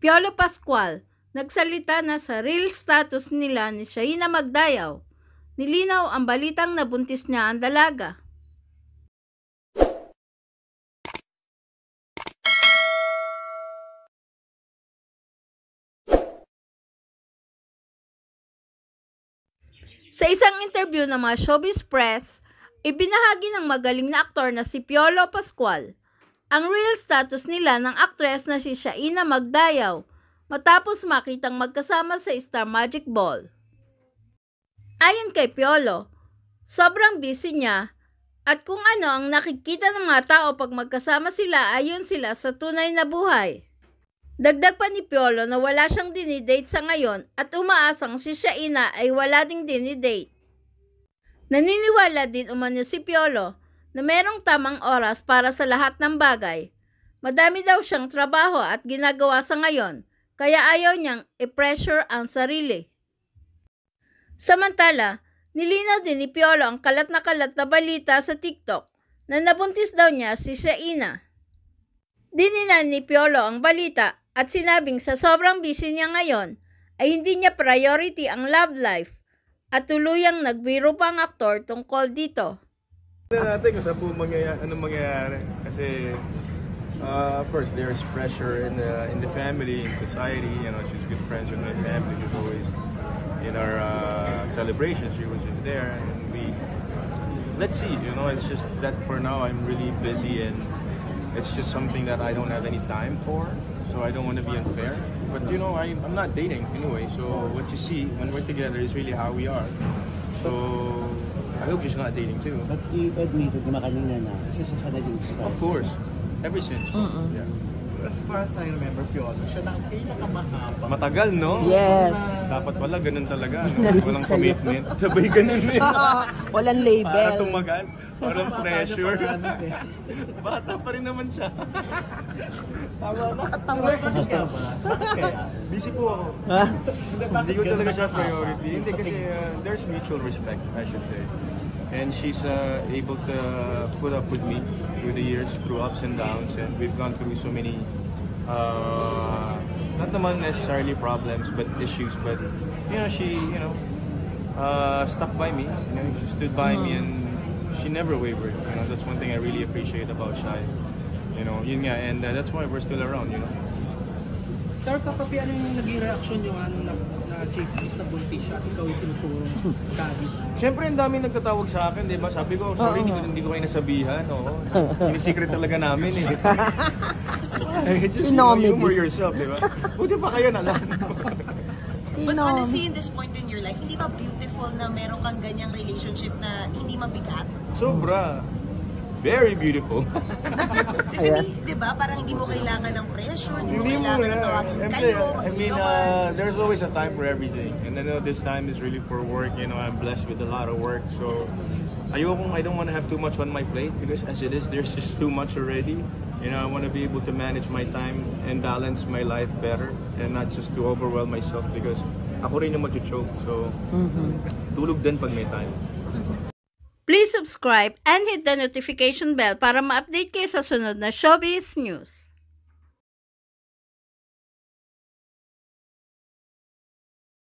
Piolo Pascual, nagsalita na sa real status nila ni Shaina Magdayaw. Nilinaw ang balitang nabuntis niya ang dalaga. Sa isang interview ng mga showbiz press, ibinahagi ng magaling na aktor na si Piolo Pascual ang real status nila ng aktres na si Shaina Magdayaw matapos makitang magkasama sa Star Magic Ball. Ayon kay Piolo, sobrang busy niya at kung ano ang nakikita ng mga tao pag magkasama sila ayon sila sa tunay na buhay. Dagdag pa ni Piolo na wala siyang dinidate sa ngayon at umaasang si Shaina ay wala ding dinidate. Naniniwala din umano si Piolo na merong tamang oras para sa lahat ng bagay. Madami daw siyang trabaho at ginagawa sa ngayon, kaya ayaw niyang i-pressure ang sarili. Samantala, nilinaw din ni Piolo ang kalat na balita sa TikTok na nabuntis daw niya si Shaina. Dininan ni Piolo ang balita at sinabing sa sobrang busy niya ngayon ay hindi niya priority ang love life at tuluyang nagbiro pa ang aktor tungkol dito. Natin kung saan po anong mangyayari kasi first there's pressure in the family, in society. You know, she's good friends with my family. She's always in our celebrations. She was just there, and let's see. You know, it's just that for now I'm really busy and it's just something that I don't have any time for. So I don't want to be unfair. But you know, I'm not dating anyway. So what you see when we're together is really how we are. So I hope she's not dating too. But you admitted naman kanina na isa siya sa naging spouse. Of course. Ever since. Yeah. As far as I remember, Piolo, siya na ang pinakamahaba. Matagal, no? Yes. Dapat pala ganun talaga. No? Walang commitment. Sabay ganun eh. Walang label. Para tumagal. Parang pressure. Bata pa rin naman siya. Tawa ba? Kaya? Busy po ako. Hindi ko talaga siya priority. Hindi kasi there's mutual respect, I should say. And she's able to put up with me through the years, through ups and downs, and we've gone through so many, not naman necessarily problems, but issues. But you know, she stuck by me. You know, she stood by me, and she never wavered. You know, that's one thing I really appreciate about Shai. You know, yun nga, and that's why we're still around. You know. Sir, Kapapi, ano yung naging reaction yung na-chase na buntis siya at ikaw yung tinuturo daddy? Siyempre, ang daming nagtatawag sa akin, di ba? Sabi ko, sorry, hindi ko kayo nasabihan. Oo. Sinisecret talaga namin eh. Just humor yourself, di ba? Buti pa kayo nalang. But honestly, in this point in your life, hindi ba beautiful na meron kang ganyang relationship na hindi mabigat? Sobra. Very beautiful. Di ba? Parang hindi mo kailangan ng pressure, hindi mo kailangan na tawagin kayo, there's always a time for everything. And I know this time is really for work. You know, I'm blessed with a lot of work. So, I don't want to have too much on my plate because as it is, there's just too much already. You know, I want to be able to manage my time and balance my life better and not just to overwhelm myself because ako rin yung mag-choke. So, tulog din pag may time. Please subscribe and hit the notification bell para ma-update kayo sa sunod na Showbiz News.